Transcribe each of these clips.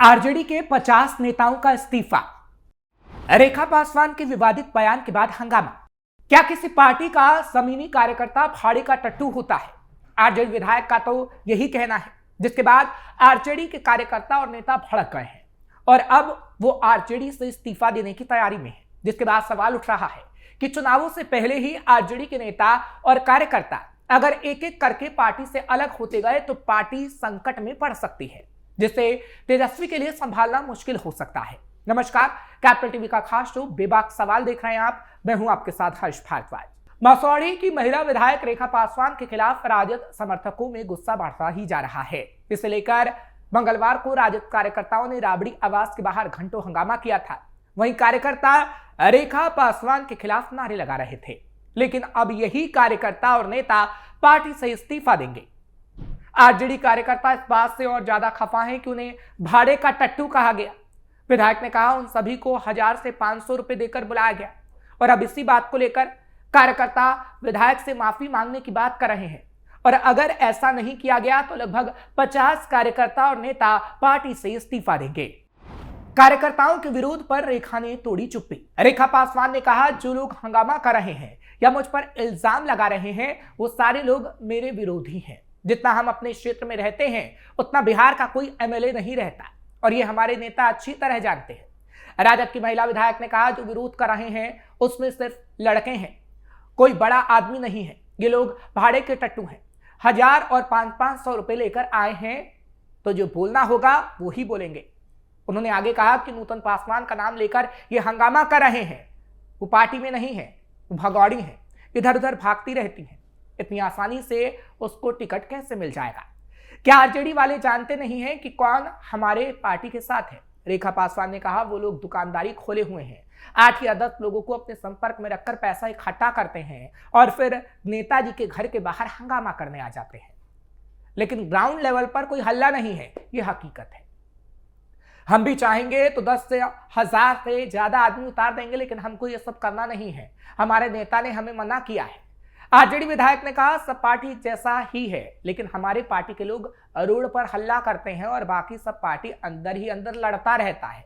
RJD के 50 नेताओं का इस्तीफा। रेखा पासवान के विवादित बयान के बाद हंगामा। क्या किसी पार्टी का जमीनी कार्यकर्ता भाड़े का टट्टू होता है? आरजेडी विधायक का तो यही कहना है, जिसके बाद आरजेडी के कार्यकर्ता और नेता भड़क गए हैं और अब वो आरजेडी से इस्तीफा देने की तैयारी में है। जिसके बाद सवाल उठ रहा है कि चुनावों से पहले ही आरजेडी के नेता और कार्यकर्ता अगर एक एक करके पार्टी से अलग होते गए तो पार्टी संकट में पड़ सकती है, जिससे तेजस्वी के लिए संभालना मुश्किल हो सकता है। नमस्कार, कैपिटल टीवी का खास शो बेबाक सवाल देख रहे हैं आप। मैं हूं आपके साथ हर्ष भारद्वाज। मसौढ़ी की महिला विधायक रेखा पासवान के खिलाफ राजद समर्थकों में गुस्सा बढ़ता ही जा रहा है। इसे लेकर मंगलवार को राजद कार्यकर्ताओं ने राबड़ी आवास के बाहर घंटों हंगामा किया था। वहीं कार्यकर्ता रेखा पासवान के खिलाफ नारे लगा रहे थे, लेकिन अब यही कार्यकर्ता और नेता पार्टी से इस्तीफा देंगे। आरजेडी कार्यकर्ता इस बात से और ज्यादा खफा हैं कि उन्हें भाड़े का टट्टू कहा गया। विधायक ने कहा उन सभी को 1000 से 500 रुपए देकर बुलाया गया और अब इसी बात को लेकर कार्यकर्ता विधायक से माफी मांगने की बात कर रहे हैं और अगर ऐसा नहीं किया गया तो लगभग 50 कार्यकर्ता और नेता पार्टी से इस्तीफा देंगे। कार्यकर्ताओं के विरोध पर रेखा ने तोड़ी चुप्पी। रेखा पासवान ने कहा जो लोग हंगामा कर रहे हैं या मुझ पर इल्जाम लगा रहे हैं वो सारे लोग मेरे विरोधी हैं। जितना हम अपने क्षेत्र में रहते हैं उतना बिहार का कोई एमएलए नहीं रहता और ये हमारे नेता अच्छी तरह जानते हैं। राजद की महिला विधायक ने कहा जो विरोध कर रहे हैं उसमें सिर्फ लड़के हैं, कोई बड़ा आदमी नहीं है। ये लोग भाड़े के टट्टू हैं, 1000 और 500 रुपए लेकर आए हैं तो जो बोलना होगा वो ही बोलेंगे। उन्होंने आगे कहा कि नूतन पासवान का नाम लेकर ये हंगामा कर रहे हैं, वो पार्टी में नहीं है, वो भगौड़ी है, इधर उधर भागती रहती है। इतनी आसानी से उसको टिकट कैसे मिल जाएगा? क्या आरजेडी वाले जानते नहीं हैं कि कौन हमारे पार्टी के साथ है? रेखा पासवान ने कहा वो लोग दुकानदारी खोले हुए हैं, 8 या 10 लोगों को अपने संपर्क में रखकर पैसा इकट्ठा करते हैं और फिर नेताजी के घर के बाहर हंगामा करने आ जाते हैं। लेकिन ग्राउंड लेवल पर कोई हल्ला नहीं है, ये हकीकत है। हम भी चाहेंगे तो 10 से 1000 से ज्यादा आदमी उतार देंगे, लेकिन हमको ये सब करना नहीं है। हमारे नेता ने हमें मना किया है। आरजेडी विधायक ने कहा सब पार्टी जैसा ही है, लेकिन हमारे पार्टी के लोग रोड पर हल्ला करते हैं और बाकी सब पार्टी अंदर ही अंदर लड़ता रहता है।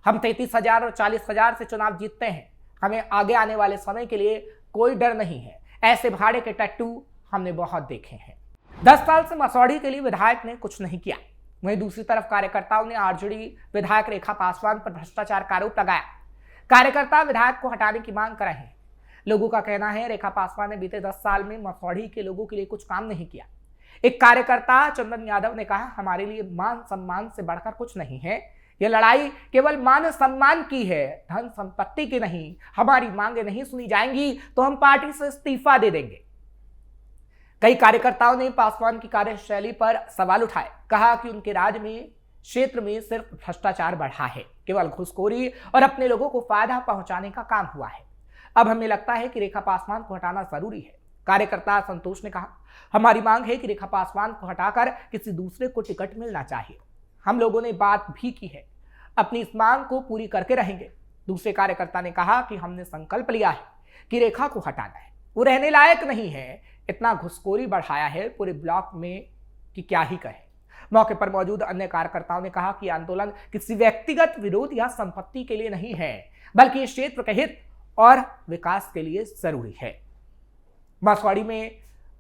हम 33,000 और 40,000 से चुनाव जीतते हैं। हमें आगे आने वाले समय के लिए कोई डर नहीं है। ऐसे भाड़े के टट्टू हमने बहुत देखे हैं। 10 साल से मसौढ़ी के लिए विधायक ने कुछ नहीं किया। वहीं दूसरी तरफ कार्यकर्ताओं ने आरजेडी विधायक रेखा पासवान पर भ्रष्टाचार का आरोप लगाया। कार्यकर्ता विधायक को हटाने की मांग कर रहे हैं। लोगों का कहना है रेखा पासवान ने बीते 10 साल में मसौढ़ी के लोगों के लिए कुछ काम नहीं किया। एक कार्यकर्ता चंदन यादव ने कहा हमारे लिए मान सम्मान से बढ़कर कुछ नहीं है। यह लड़ाई केवल मान सम्मान की है, धन संपत्ति की नहीं। हमारी मांगे नहीं सुनी जाएंगी तो हम पार्टी से इस्तीफा दे देंगे। कई कार्यकर्ताओं ने पासवान की कार्यशैली पर सवाल उठाए। कहा कि उनके राज में क्षेत्र में सिर्फ भ्रष्टाचार बढ़ा है, केवल घुसखोरी और अपने लोगों को फायदा पहुंचाने का काम हुआ है। अब हमें लगता है कि रेखा पासवान को हटाना जरूरी है। कार्यकर्ता संतोष ने कहा हमारी मांग है कि रेखा पासवान को हटाकर किसी दूसरे को टिकट मिलना चाहिए। हम लोगों ने बात भी की है, अपनी इस मांग को पूरी करके रहेंगे। दूसरे कार्यकर्ता ने कहा कि हमने संकल्प लिया है कि रेखा को हटाना है, वो रहने लायक नहीं है। इतना घुसखोरी बढ़ाया है पूरे ब्लॉक में कि क्या ही कहे। मौके पर मौजूद अन्य कार्यकर्ताओं ने कहा कि आंदोलन किसी व्यक्तिगत विरोध या संपत्ति के लिए नहीं है, बल्कि इस क्षेत्र के हित और विकास के लिए जरूरी है। मसौढ़ी में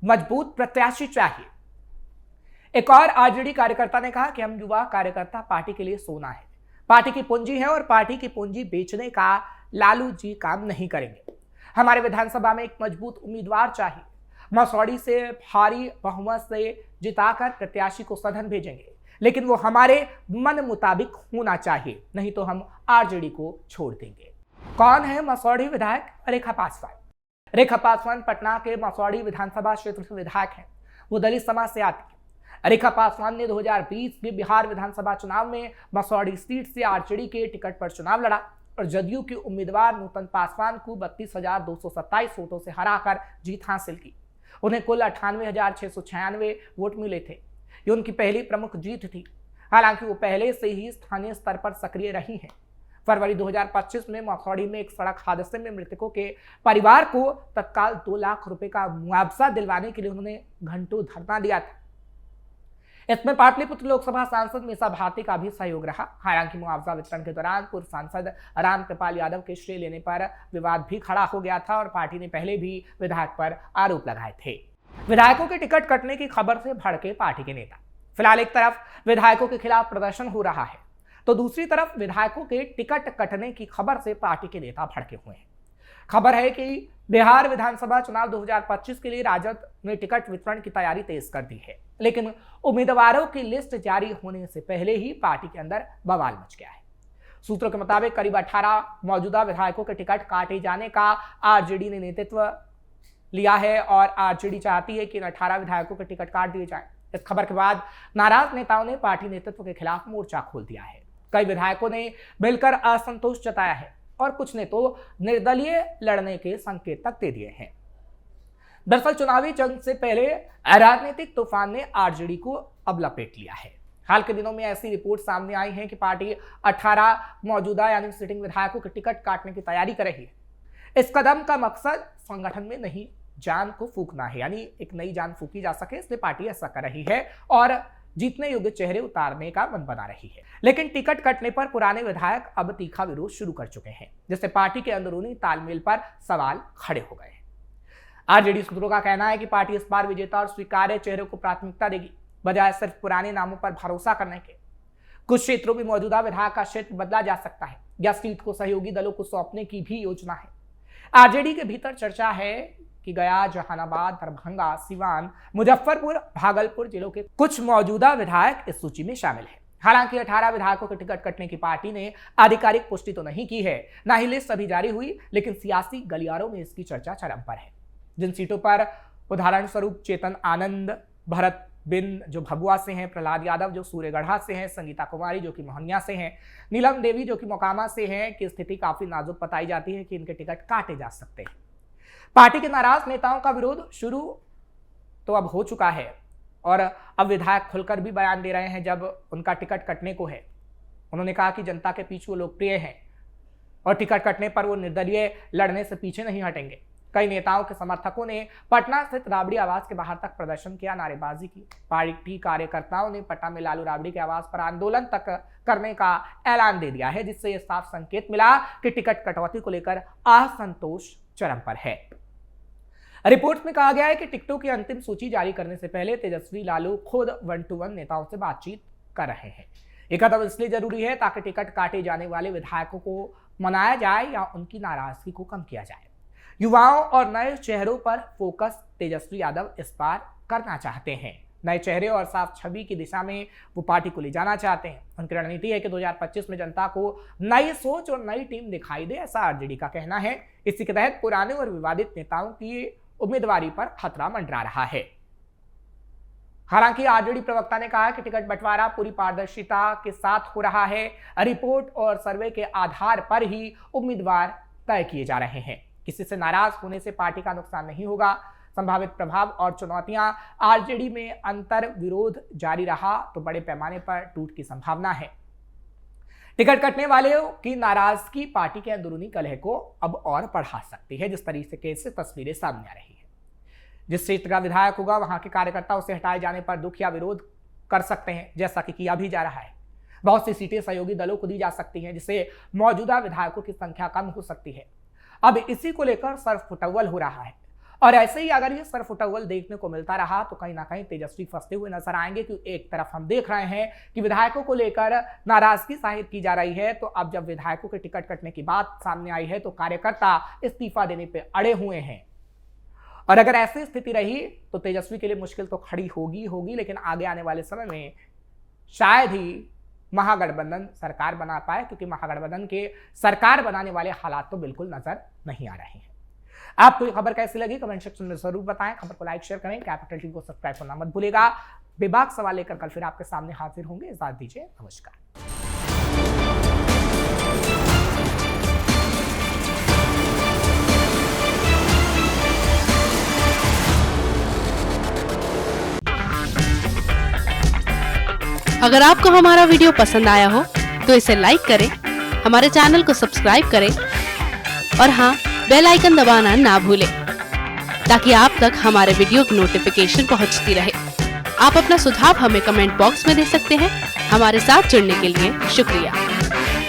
मजबूत प्रत्याशी चाहिए। एक और आरजेडी कार्यकर्ता ने कहा कि हम युवा कार्यकर्ता पार्टी के लिए सोना है, पार्टी की पूंजी है और पार्टी की पूंजी बेचने का लालू जी काम नहीं करेंगे। हमारे विधानसभा में एक मजबूत उम्मीदवार चाहिए। मसौढ़ी से भारी बहुमत से जिताकर प्रत्याशी को सदन भेजेंगे, लेकिन वो हमारे मन मुताबिक होना चाहिए, नहीं तो हम आरजेडी को छोड़ देंगे। कौन है मसौढ़ी विधायक रेखा पासवान? रेखा पासवान पटना के मसौढ़ी विधानसभा क्षेत्र से विधायक है। वो दलित समाज से आती है। रेखा पासवान ने 2020 के बिहार विधानसभा चुनाव में मसौढ़ी सीट से आरजेडी के टिकट पर चुनाव लड़ा और जदयू के उम्मीदवार नूतन पासवान को 32,227 वोटों से हराकर जीत हासिल की। उन्हें कुल 98,696 वोट मिले थे। ये उनकी पहली प्रमुख जीत थी। हालांकि वो पहले से ही स्थानीय स्तर पर सक्रिय रही हैं। फरवरी 2025 में मसौढ़ी में एक सड़क हादसे में मृतकों के परिवार को तत्काल 2 लाख रुपए का मुआवजा दिलवाने के लिए उन्होंने घंटों धरना दिया था। इसमें पाटलिपुत्र लोकसभा सांसद मीसा भारती का भी सहयोग रहा। हालांकि मुआवजा वितरण के दौरान पूर्व सांसद रामकृपाल यादव के श्रेय लेने पर विवाद भी खड़ा हो गया था और पार्टी ने पहले भी विधायक पर आरोप लगाए थे। विधायकों के टिकट कटने की खबर से भड़के पार्टी के नेता। फिलहाल एक तरफ विधायकों के खिलाफ प्रदर्शन हो रहा है तो दूसरी तरफ विधायकों के टिकट कटने की खबर से पार्टी के नेता भड़के हुए हैं। खबर है कि बिहार विधानसभा चुनाव 2025 के लिए राजद ने टिकट वितरण की तैयारी तेज कर दी है, लेकिन उम्मीदवारों की लिस्ट जारी होने से पहले ही पार्टी के अंदर बवाल मच गया है। सूत्रों के मुताबिक करीब 18 मौजूदा विधायकों के टिकट काटे जाने का आरजेडी ने नेतृत्व लिया है और आरजेडी चाहती है कि इन 18 विधायकों के टिकट काट दिए जाएं। इस खबर के बाद नाराज नेताओं ने पार्टी नेतृत्व के खिलाफ मोर्चा खोल दिया है। कई विधायकों ने मिलकर असंतोष जताया है और कुछ ने तो निर्दलीय लड़ने के संकेत तक दे दिए हैं। दरअसल चुनावी जंग से पहले राजनीतिक तूफान ने आरजेडी को अब लपेट लिया है। हाल के दिनों में ऐसी रिपोर्ट सामने आई है कि पार्टी 18 मौजूदा यानी सिटिंग विधायकों के टिकट काटने की तैयारी कर रही है। इस कदम का मकसद संगठन में नई जान को फूंकना है, यानी एक नई जान फूंकी जा सके, इसलिए पार्टी ऐसा कर रही है और जीतने योग्य चेहरे उतारने का मन बना रही है। लेकिन टिकट कटने पर पुराने विधायक अब तीखा विरोध शुरू कर चुके हैं, जिससे पार्टी के अंदरूनी तालमेल पर सवाल खड़े हो गए हैं। आरजेडी सूत्रों का कहना है कि पार्टी इस बार विजेता और स्वीकार्य चेहरे को प्राथमिकता देगी, बजाय सिर्फ पुराने नामों पर भरोसा करने के। कुछ क्षेत्रों में मौजूदा विधायक का क्षेत्र बदला जा सकता है या सीट को सहयोगी दलों को सौंपने की भी योजना है। आरजेडी के भीतर चर्चा है कि गया, जहानाबाद, दरभंगा, सिवान, मुजफ्फरपुर, भागलपुर जिलों के कुछ मौजूदा विधायक इस सूची में शामिल हैं। हालांकि 18 विधायकों के टिकट कटने की पार्टी ने आधिकारिक पुष्टि तो नहीं की है, ना ही लिस्ट अभी जारी हुई, लेकिन सियासी गलियारों में इसकी चर्चा चरम पर है। जिन सीटों पर उदाहरण स्वरूप चेतन आनंद, भरत बिंद जो भभुआ से हैं, प्रहलाद यादव जो सूर्यगढ़ा से हैं, संगीता कुमारी जो कि मोहनिया से हैं, नीलम देवी जो कि मोकामा से हैं, की स्थिति काफी नाजुक बताई जाती है कि इनके टिकट काटे जा सकते हैं। पार्टी के नाराज नेताओं का विरोध शुरू तो अब हो चुका है और अब विधायक खुलकर भी बयान दे रहे हैं जब उनका टिकट कटने को है। उन्होंने कहा कि जनता के पीछे वो लोकप्रिय हैं और टिकट कटने पर वो निर्दलीय लड़ने से पीछे नहीं हटेंगे। कई नेताओं के समर्थकों ने पटना स्थित राबड़ी आवास के बाहर तक प्रदर्शन किया, नारेबाजी की। पार्टी कार्यकर्ताओं ने पटना में लालू राबड़ी के आवास पर आंदोलन तक करने का ऐलान दे दिया है, जिससे यह साफ संकेत मिला कि टिकट कटौती को लेकर असंतोष चरम पर है। रिपोर्ट में कहा गया है कि टिकटों की अंतिम सूची जारी करने से पहले तेजस्वी लालू खुद 1-to-1 नेताओं से बातचीत कर रहे हैं। यह कदम इसलिए जरूरी है ताकि टिकट काटे जाने वाले विधायकों को मनाया जाए या उनकी नाराजगी को कम किया जाए। युवाओं और नए चेहरों पर फोकस तेजस्वी यादव इस बार करना चाहते हैं। नए चेहरे और साफ छवि की दिशा में वो पार्टी को ले जाना चाहते हैं। उनकी रणनीति है कि 2025 में जनता को नई सोच और नई टीम दिखाई दे, ऐसा आरजेडी का कहना है। इसी के तहत पुराने और विवादित नेताओं की उम्मीदवारी पर खतरा मंडरा रहा है। हालांकि आरजेडी प्रवक्ता ने कहा कि टिकट बंटवारा पूरी पारदर्शिता के साथ हो रहा है। रिपोर्ट और सर्वे के आधार पर ही उम्मीदवार तय किए जा रहे हैं। किसी से नाराज होने से पार्टी का नुकसान नहीं होगा। संभावित प्रभाव और चुनौतियां, आरजेडी में अंतर विरोध जारी रहा तो बड़े पैमाने पर टूट की संभावना है। टिकट कटने वालों की नाराजगी पार्टी के अंदरूनी कलह को अब और बढ़ा सकती है, जिस तरीके से तस्वीरें सामने आ रही है। जिस क्षेत्र का विधायक होगा वहां के कार्यकर्ता उसे हटाए जाने पर दुख या विरोध कर सकते हैं, जैसा कि किया भी जा रहा है। बहुत सी सीटें सहयोगी दलों को दी जा सकती हैं, जिससे मौजूदा विधायकों की संख्या कम हो सकती है। अब इसी को लेकर सरफुटौल हो रहा है और ऐसे ही अगर ये सरफुटौल देखने को मिलता रहा तो कहीं ना कहीं तेजस्वी फंसते हुए नजर आएंगे। क्योंकि एक तरफ हम देख रहे हैं कि विधायकों को लेकर नाराजगी जाहिर की जा रही है, तो अब जब विधायकों के टिकट कटने की बात सामने आई है तो कार्यकर्ता इस्तीफा देने पे अड़े हुए हैं। और अगर ऐसी स्थिति रही तो तेजस्वी के लिए मुश्किल तो खड़ी होगी, लेकिन आगे आने वाले समय में शायद ही महागठबंधन सरकार बना पाए, क्योंकि महागठबंधन के सरकार बनाने वाले हालात तो बिल्कुल नजर नहीं आ रहे हैं। आपको ये खबर कैसी लगी कमेंट सेक्शन में जरूर बताएं। खबर को लाइक शेयर करें, कैपिटल टीवी को सब्सक्राइब करना मत भूलिएगा। बेबाक सवाल लेकर कल फिर आपके सामने हाजिर होंगे। इजाजत दीजिए, नमस्कार। अगर आपको हमारा वीडियो पसंद आया हो तो इसे लाइक करें, हमारे चैनल को सब्सक्राइब करें और हाँ, बेल आइकन दबाना ना भूलें ताकि आप तक हमारे वीडियो की नोटिफिकेशन पहुंचती रहे। आप अपना सुझाव हमें कमेंट बॉक्स में दे सकते हैं। हमारे साथ जुड़ने के लिए शुक्रिया।